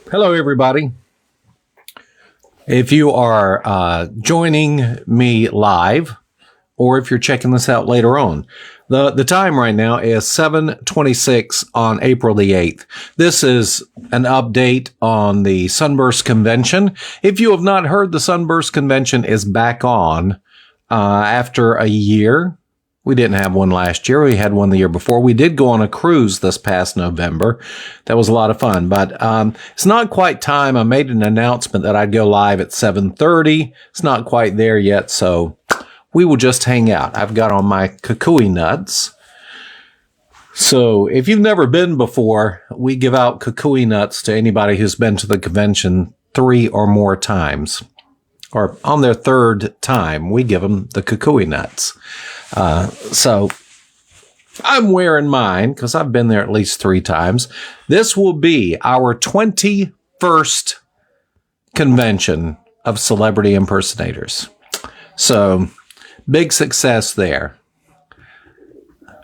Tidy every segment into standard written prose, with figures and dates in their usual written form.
Hello, everybody. If you are joining me live, or if you're checking this out later on, the time right now is 7:26 on April the 8th. This is an update on the Sunburst convention. If you have not heard, the Sunburst convention is back on after a year. We didn't have one last year. We had one the year before. We did go on a cruise this past November. That was a lot of fun, but it's not quite time. I made an announcement that I'd go live at 7:30. It's not quite there yet, so we will just hang out. I've got on my kukui nuts. So if you've never been before, we give out kukui nuts to anybody who's been to the convention 3 or more times. Or on their third time, we give them the kukui nuts. So I'm wearing mine because I've been there at least 3 times. This will be our 21st convention of celebrity impersonators. So big success there.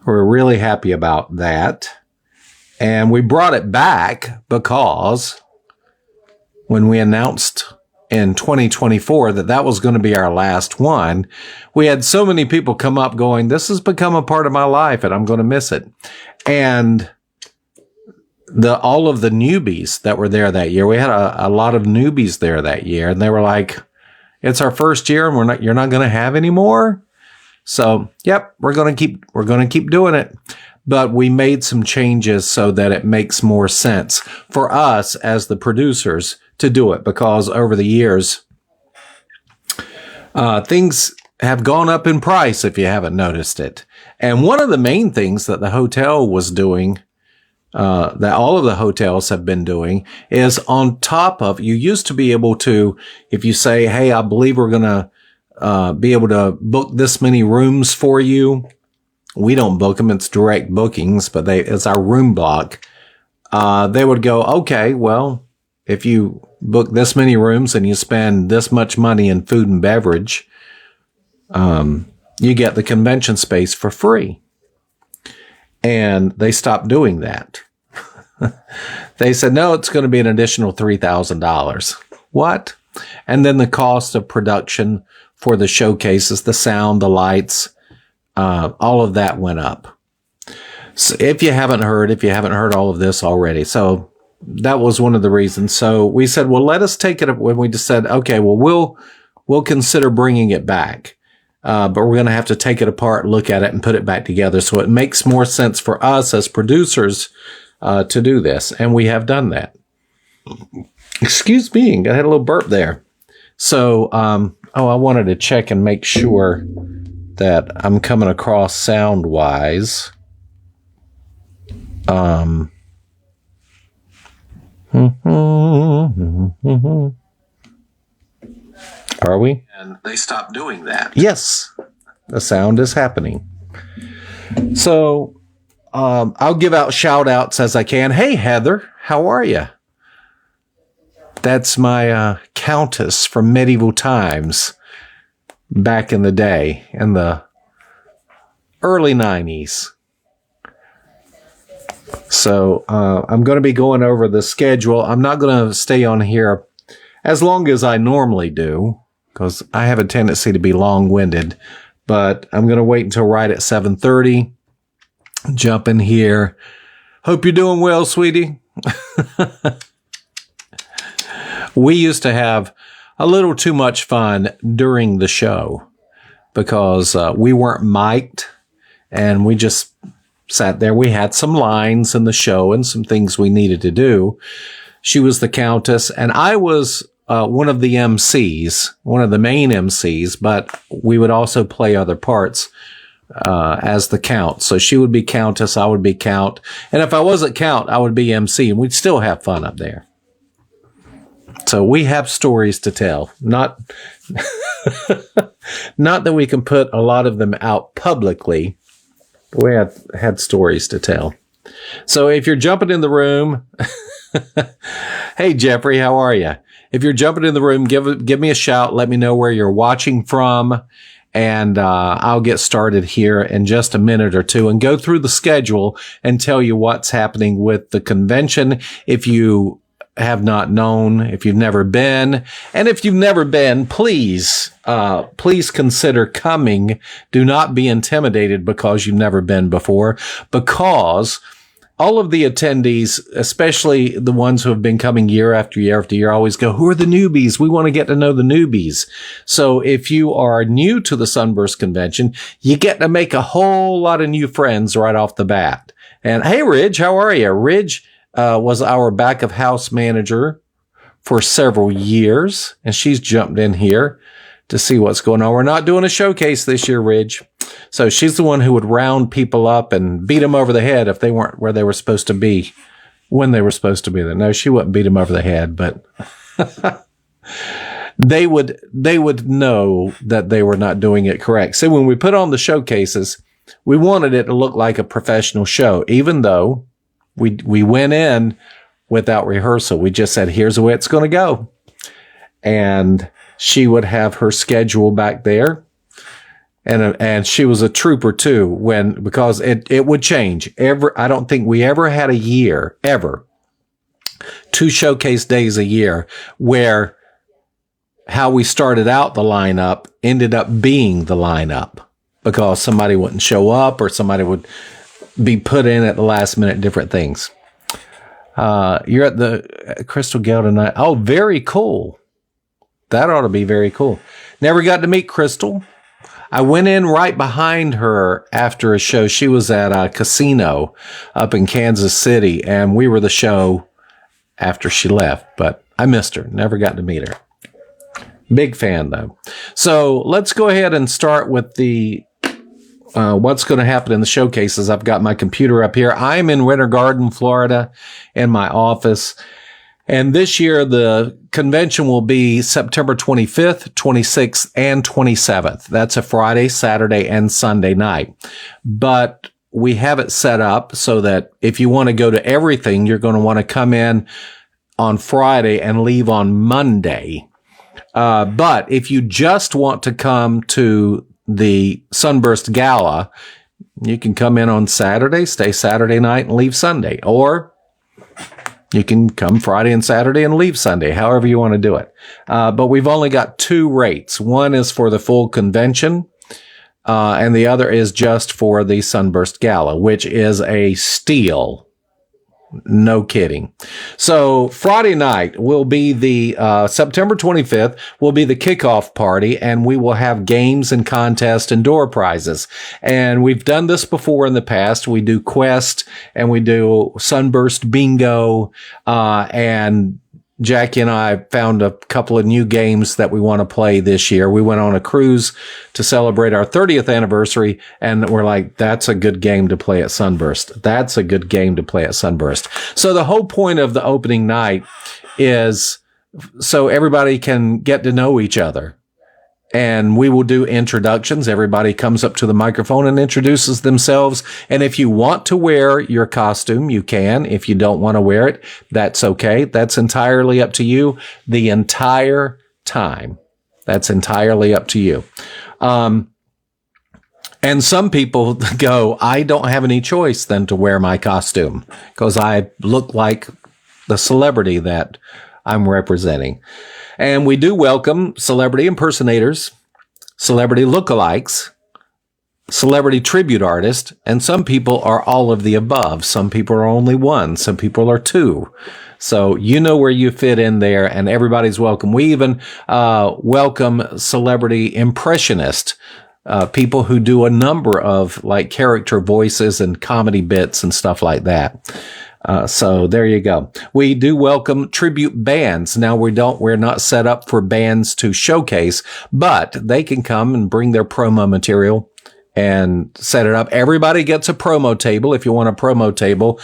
We're really happy about that. And we brought it back because when we announced in 2024 that was going to be our last one, we had so many people come up going, this has become a part of my life and I'm going to miss it. And all of the newbies that were there that year, we had a lot of newbies there that year, and they were like, it's our first year and you're not going to have any more. So, yep, we're going to keep doing it. But we made some changes so that it makes more sense for us as the producers to do it, because over the years, things have gone up in price if you haven't noticed it. And one of the main things that the hotel was doing, that all of the hotels have been doing, is on top of, you used to be able to, if you say, hey, I believe we're going to be able to book this many rooms for you. We don't book them. It's direct bookings, but it's our room block. They would go, okay, well, if you book this many rooms and you spend this much money in food and beverage, you get the convention space for free. And they stopped doing that. They said, no, it's going to be an additional $3,000. What? And then the cost of production for the showcases, the sound, the lights, all of that went up. So if you haven't heard all of this already. So that was one of the reasons. So we said, well, let us take it up when we just said, okay, well, we'll consider bringing it back. But we're going to have to take it apart, look at it, and put it back together. So it makes more sense for us as producers to do this. And we have done that. Excuse me, I had a little burp there. So, I wanted to check and make sure that I'm coming across sound-wise. Are we? And they stopped doing that. Yes, the sound is happening. So, I'll give out shout-outs as I can. Hey, Heather, how are you? That's my countess from medieval times back in the day, in the early 90s. So I'm going to be going over the schedule. I'm not going to stay on here as long as I normally do, because I have a tendency to be long-winded. But I'm going to wait until right at 7:30. Jump in here. Hope you're doing well, sweetie. We used to have a little too much fun during the show because we weren't mic'd and we just sat there. We had some lines in the show and some things we needed to do. She was the Countess and I was one of the MCs, one of the main MCs, but we would also play other parts as the Count. So she would be Countess, I would be Count. And if I wasn't Count, I would be MC, and we'd still have fun up there. So we have stories to tell. Not that we can put a lot of them out publicly. But we had stories to tell. So if you're jumping in the room, hey, Jeffrey, how are you? If you're jumping in the room, give me a shout. Let me know where you're watching from. And I'll get started here in just a minute or two and go through the schedule and tell you what's happening with the convention. If you have not known, if you've never been, and if you've never been, please consider coming. Do not be intimidated because you've never been before, because all of the attendees, especially the ones who have been coming year after year after year, always go, who are the newbies? We want to get to know the newbies. So if you are new to the Sunburst convention, you get to make a whole lot of new friends right off the bat. And hey, Ridge, how are you? Ridge was our back of house manager for several years, and she's jumped in here to see what's going on. We're not doing a showcase this year, Ridge. So she's the one who would round people up and beat them over the head if they weren't where they were supposed to be when they were supposed to be there. No, she wouldn't beat them over the head, but they would know that they were not doing it correct. So when we put on the showcases, we wanted it to look like a professional show, even though we went in without rehearsal. We just said, here's the way it's going to go. And she would have her schedule back there. And she was a trooper too, because it would change. I don't think we ever had a year, ever, 2 showcase days a year where how we started out the lineup ended up being the lineup because somebody wouldn't show up or somebody would be put in at the last minute, different things. You're at the Crystal Gale tonight. Oh, very cool. That ought to be very cool. Never got to meet Crystal. I went in right behind her after a show. She was at a casino up in Kansas City, and we were the show after she left, but I missed her. Never got to meet her. Big fan, though. So let's go ahead and start with the what's going to happen in the showcases. I've got my computer up here. I'm in Winter Garden, Florida, in my office. And this year, the convention will be September 25th, 26th, and 27th. That's a Friday, Saturday, and Sunday night. But we have it set up so that if you want to go to everything, you're going to want to come in on Friday and leave on Monday. But if you just want to come to the Sunburst Gala, you can come in on Saturday, stay Saturday night, and leave Sunday. Or you can come Friday and Saturday and leave Sunday, however you want to do it. But we've only got 2 rates. One is for the full convention, and the other is just for the Sunburst Gala, which is a steal. No kidding. So Friday night will be the September 25th will be the kickoff party, and we will have games and contests and door prizes. And we've done this before in the past. We do Quest and we do Sunburst Bingo, and Jackie and I found a couple of new games that we want to play this year. We went on a cruise to celebrate our 30th anniversary, and we're like, that's a good game to play at Sunburst. That's a good game to play at Sunburst. So the whole point of the opening night is so everybody can get to know each other. And we will do introductions. Everybody comes up to the microphone and introduces themselves. And if you want to wear your costume, you can. If you don't want to wear it, that's okay. That's entirely up to you the entire time. That's entirely up to you. And some people go, I don't have any choice than to wear my costume because I look like the celebrity that I'm representing. And we do welcome celebrity impersonators, celebrity lookalikes, celebrity tribute artists, and some people are all of the above. Some people are only 1. Some people are 2. So you know where you fit in there, and everybody's welcome. We even welcome celebrity impressionists, people who do a number of like character voices and comedy bits and stuff like that. So there you go. We do welcome tribute bands. Now we're not set up for bands to showcase, but they can come and bring their promo material and set it up. Everybody gets a promo table if you want a promo table.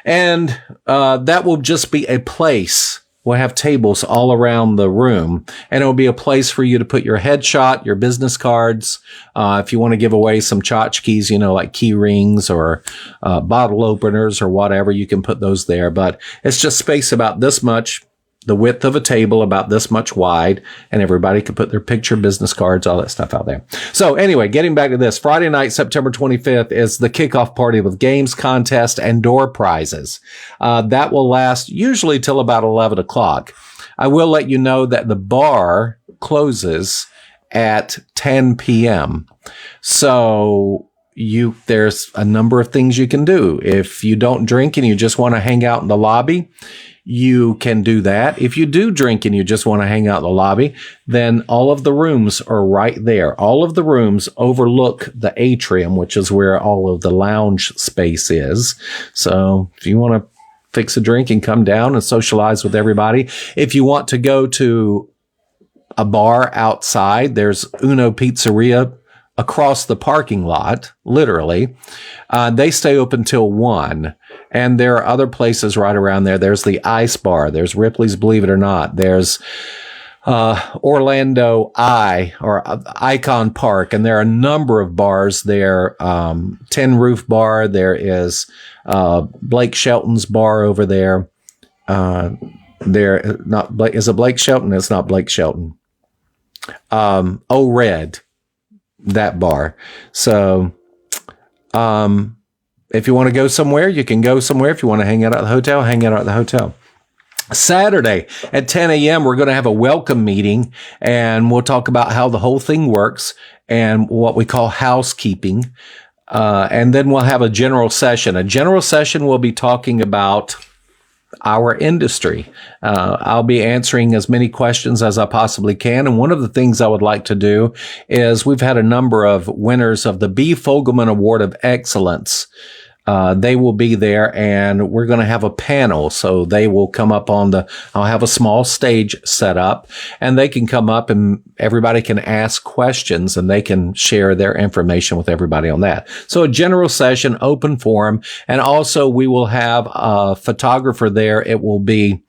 And, that will just be a place. We'll have tables all around the room, and it will be a place for you to put your headshot, your business cards. If you want to give away some tchotchkes, like key rings or bottle openers or whatever, you can put those there. But it's just space about this much. the width of a table, about this much wide, and everybody could put their picture, business cards, all that stuff out there. So anyway, getting back to this, Friday night, September 25th is the kickoff party with games, contest, and door prizes. That will last usually till about 11 o'clock. I will let you know that the bar closes at 10 p.m. So there's a number of things you can do. If you don't drink and you just want to hang out in the lobby, you can do that. If you do drink and you just want to hang out in the lobby, then all of the rooms are right there. All of the rooms overlook the atrium, which is where all of the lounge space is. So if you want to fix a drink and come down and socialize with everybody, if you want to go to a bar outside, there's Uno Pizzeria across the parking lot, literally. They stay open till 1. And there are other places right around there. There's the Ice Bar. There's Ripley's Believe It or Not. There's Orlando Icon Park. And there are a number of bars there. Tin Roof Bar. There is Blake Shelton's bar over there. Is it Blake Shelton? It's not Blake Shelton. Red. That bar. So, if you want to go somewhere, you can go somewhere. If you want to hang out at the hotel, hang out at the hotel. Saturday at 10 a.m., we're going to have a welcome meeting, and we'll talk about how the whole thing works and what we call housekeeping. And then we'll have a general session. A general session will be talking about our industry. I'll be answering as many questions as I possibly can. And one of the things I would like to do is we've had a number of winners of the B. Fogelman Award of Excellence. They will be there, and we're going to have a panel. So they will come up I'll have a small stage set up, and they can come up and everybody can ask questions, and they can share their information with everybody on that. So a general session, open forum. And also we will have a photographer there. It will be,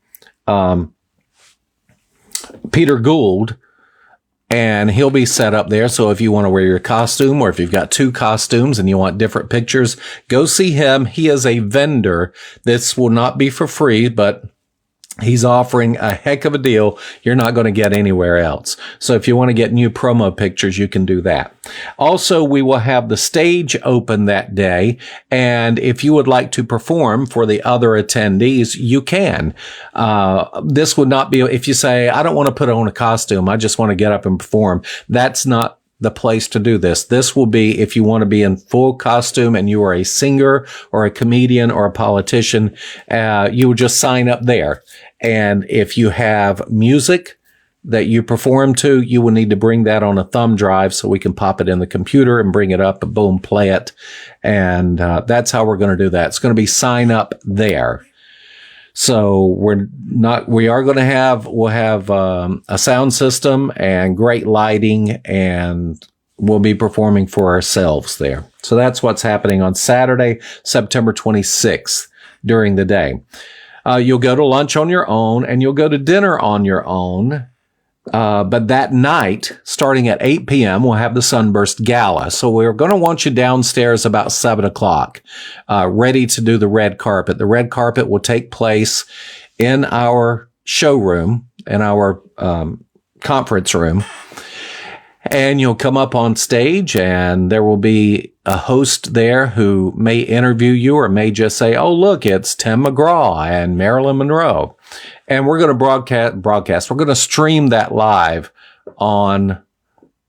Peter Gould, and he'll be set up there. So if you want to wear your costume, or if you've got 2 costumes and you want different pictures, go see him. He is a vendor. This will not be for free, but he's offering a heck of a deal you're not going to get anywhere else. So if you want to get new promo pictures, you can do that. Also, we will have the stage open that day. And if you would like to perform for the other attendees, you can. This would not be, if you say, I don't want to put on a costume, I just want to get up and perform. That's not the place to do this. This will be if you want to be in full costume and you are a singer or a comedian or a politician, you would just sign up there. And if you have music that you perform to, you will need to bring that on a thumb drive so we can pop it in the computer and bring it up and boom, play it. And that's how we're going to do that. It's going to be sign up there. So we'll have a sound system and great lighting, and we'll be performing for ourselves there. So that's what's happening on Saturday, September 26th during the day. You'll go to lunch on your own, and you'll go to dinner on your own. But that night, starting at 8 p.m., we'll have the Sunburst Gala. So we're going to want you downstairs about 7 o'clock, ready to do the red carpet. The red carpet will take place in our showroom, in our conference room. And you'll come up on stage, and there will be a host there who may interview you or may just say, oh, look, it's Tim McGraw and Marilyn Monroe. And we're going to broadcast. We're going to stream that live on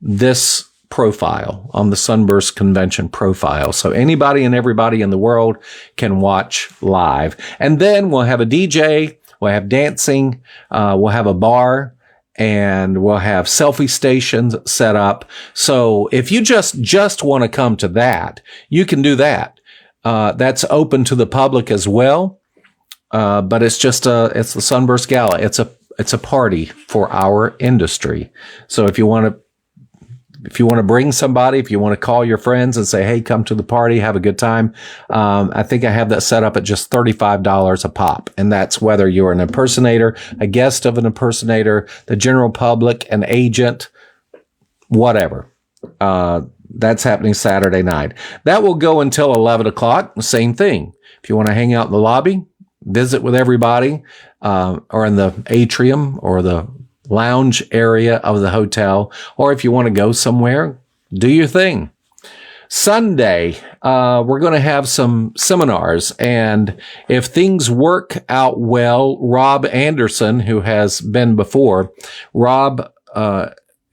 this profile, on the Sunburst Convention profile. So anybody and everybody in the world can watch live. And then we'll have a DJ, we'll have dancing, we'll have a bar, and we'll have selfie stations set up. So if you just want to come to that, you can do that. That's open to the public as well. But it's it's the Sunburst Gala. It's a party for our industry. So if you want to bring somebody, if you want to call your friends and say, hey, come to the party, have a good time. I think I have that set up at just $35 a pop. And that's whether you're an impersonator, a guest of an impersonator, the general public, an agent, whatever. That's happening Saturday night. That will go until 11 o'clock. Same thing. If you want to hang out in the lobby, visit with everybody, or in the atrium or the lounge area of the hotel, or if you want to go somewhere, do your thing. Sunday, we're going to have some seminars, and if things work out well, Rob Anderson, who has been before, Rob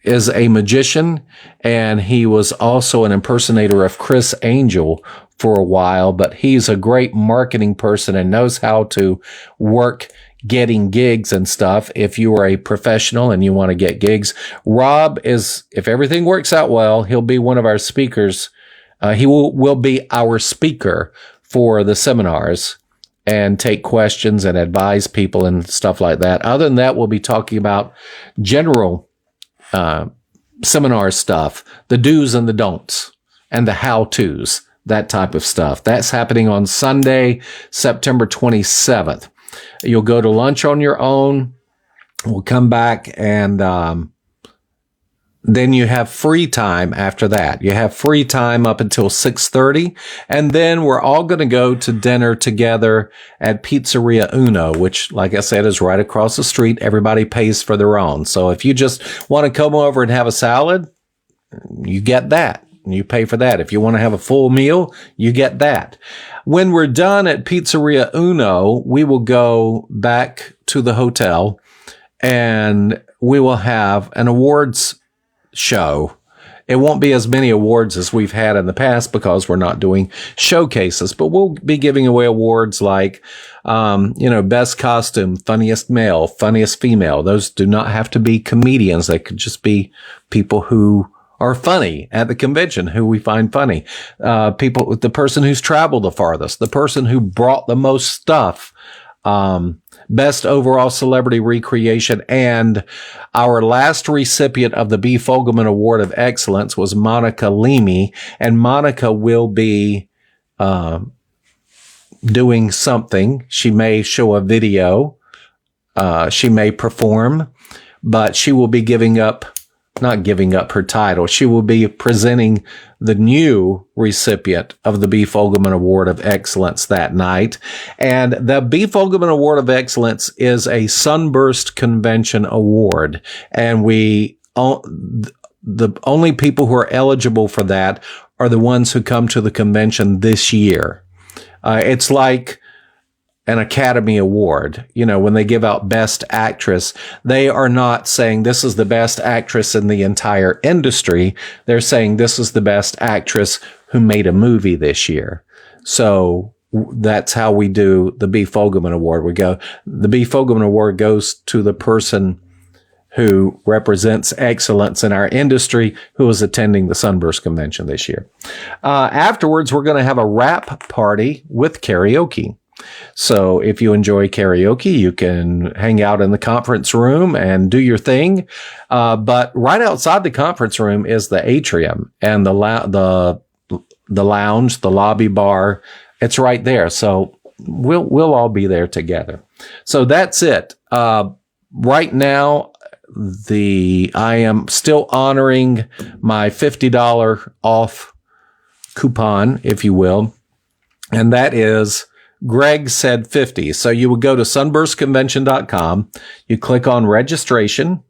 is a magician, and he was also an impersonator of Chris Angel for a while, but he's a great marketing person and knows how to work getting gigs and stuff. If you are a professional and you want to get gigs, Rob is, if everything works out well, he'll be one of our speakers. He will be our speaker for the seminars and take questions and advise people and stuff like that. Other than that, we'll be talking about general seminar stuff, the do's and the don'ts and the how-tos, that type of stuff. That's happening on Sunday, September 27th. You'll go to lunch on your own. We'll come back, and then you have free time after that. You have free time up until 6:30, and then we're all going to go to dinner together at Pizzeria Uno, which, like I said, is right across the street. Everybody pays for their own. So if you just want to come over and have a salad, you get that. You pay for that. If you want to have a full meal, you get that. When we're done at Pizzeria Uno, we will go back to the hotel, and we will have an awards show. It won't be as many awards as we've had in the past because we're not doing showcases, but we'll be giving away awards like, best costume, funniest male, funniest female. Those do not have to be comedians. They could just be people who are funny at the convention, who we find funny. The person who's traveled the farthest, the person who brought the most stuff, best overall celebrity recreation. And our last recipient of the B. Fogelman Award of Excellence was Monica Leamy. And Monica will be doing something. She may show a video. She may perform, but she will be not giving up her title. She will be presenting the new recipient of the B. Fogelman Award of Excellence that night. And the B. Fogelman Award of Excellence is a Sunburst Convention award. And the only people who are eligible for that are the ones who come to the convention this year. It's like an Academy Award. When they give out Best Actress, they are not saying this is the best actress in the entire industry. They're saying this is the best actress who made a movie this year. So that's how we do the B. Fogelman Award. The B. Fogelman Award goes to the person who represents excellence in our industry, who is attending the Sunburst Convention this year. Afterwards, we're going to have a wrap party with karaoke. So if you enjoy karaoke, you can hang out in the conference room and do your thing. But right outside the conference room is the atrium and the lounge, the lobby bar. It's right there. So we'll all be there together. So that's it. Right now, I am still honoring my $50 off coupon, if you will. And that is Greg said 50. So you would go to sunburstconvention.com. You click on registration,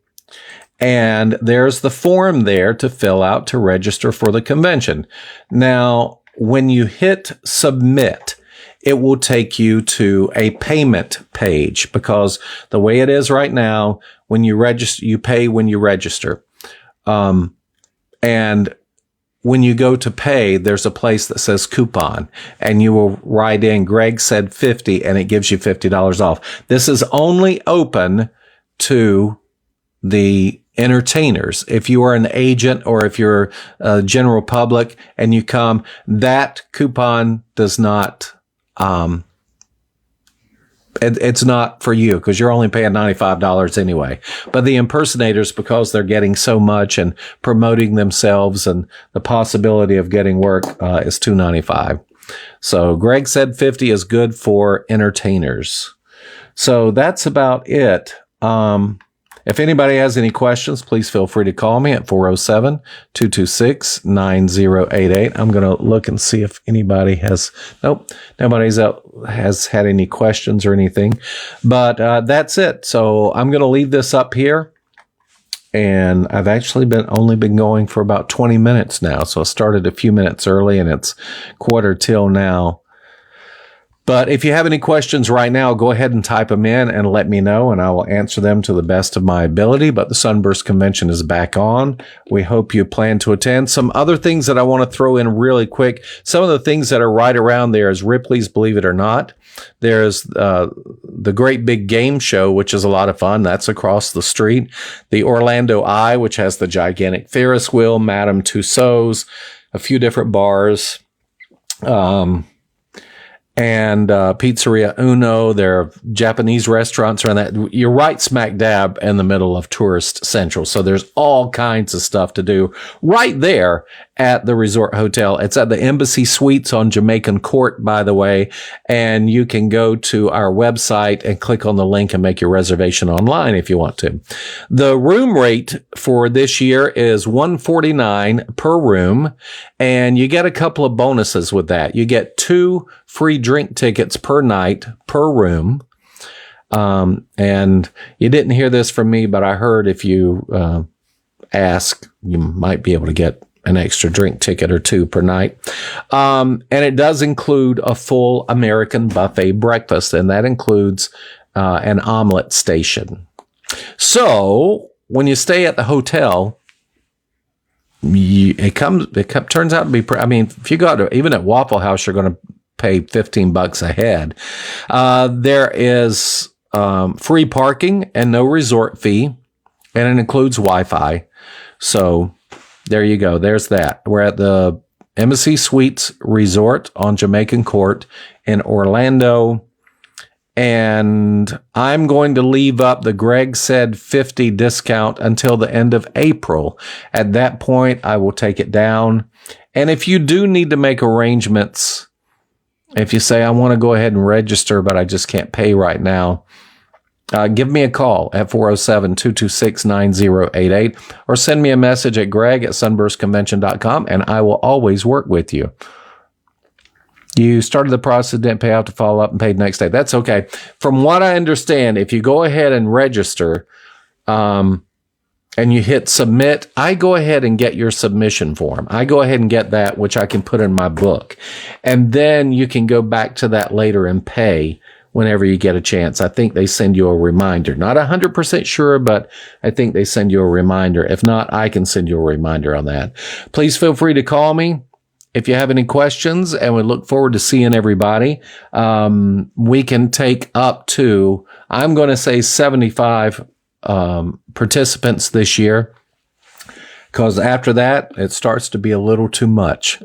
and there's the form there to fill out to register for the convention. Now, when you hit submit, it will take you to a payment page, because the way it is right now, when you register, you pay when you register. And when you go to pay, there's a place that says coupon, and you will write in Greg said 50, and it gives you $50 off. This is only open to the entertainers. If you are an agent or if you're a general public and you come, that coupon does not, it's not for you, because you're only paying $95 anyway. But the impersonators, because they're getting so much and promoting themselves and the possibility of getting work, is $295. So Greg said 50 is good for entertainers. So that's about it. If anybody has any questions, please feel free to call me at 407-226-9088. I'm going to look and see if anybody has, nope, nobody's has had any questions or anything. But that's it. So I'm going to leave this up here. And I've actually only been going for about 20 minutes now. So I started a few minutes early and it's 1:45 now. But if you have any questions right now, go ahead and type them in and let me know, and I will answer them to the best of my ability. But the Sunburst Convention is back on. We hope you plan to attend. Some other things that I want to throw in really quick. Some of the things that are right around there is Ripley's Believe It or Not. There's the Great Big Game Show, which is a lot of fun. That's across the street. The Orlando Eye, which has the gigantic Ferris wheel, Madame Tussauds, a few different bars. And Pizzeria Uno. There are Japanese restaurants around that. You're right smack dab in the middle of Tourist Central. So there's all kinds of stuff to do right there at the resort hotel. It's at the Embassy Suites on Jamaican Court, by the way. And you can go to our website and click on the link and make your reservation online if you want to. The room rate for this year is $149 per room. And you get a couple of bonuses with that. You get 2 free drink tickets per night per room. And you didn't hear this from me, but I heard if you ask, you might be able to get an extra drink ticket or 2 per night. And it does include a full American buffet breakfast, and that includes an omelet station. So when you stay at the hotel, it turns out to be, if you go to, even at Waffle House, you're going to pay $15 a head. There is free parking and no resort fee, and it includes Wi-Fi. So there you go. There's that. We're at the Embassy Suites Resort on Jamaican Court in Orlando. And I'm going to leave up the Greg Said 50 discount until the end of April. At that point, I will take it down. And if you do need to make arrangements, if you say, I want to go ahead and register, but I just can't pay right now, give me a call at 407-226-9088 or send me a message at greg@sunburstconvention.com, and I will always work with you. You started the process, didn't pay out to follow up, and paid next day. That's okay. From what I understand, if you go ahead and register and you hit submit, I go ahead and get your submission form. I go ahead and get that, which I can put in my book. And then you can go back to that later and pay whenever you get a chance. I think they send you a reminder. Not 100% sure, but I think they send you a reminder. If not, I can send you a reminder on that. Please feel free to call me if you have any questions, and we look forward to seeing everybody. We can take up to, I'm going to say 75 participants this year, because after that, it starts to be a little too much.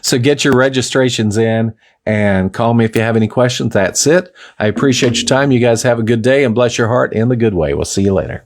So get your registrations in and call me if you have any questions. That's it. I appreciate your time. You guys have a good day, and bless your heart in the good way. We'll see you later.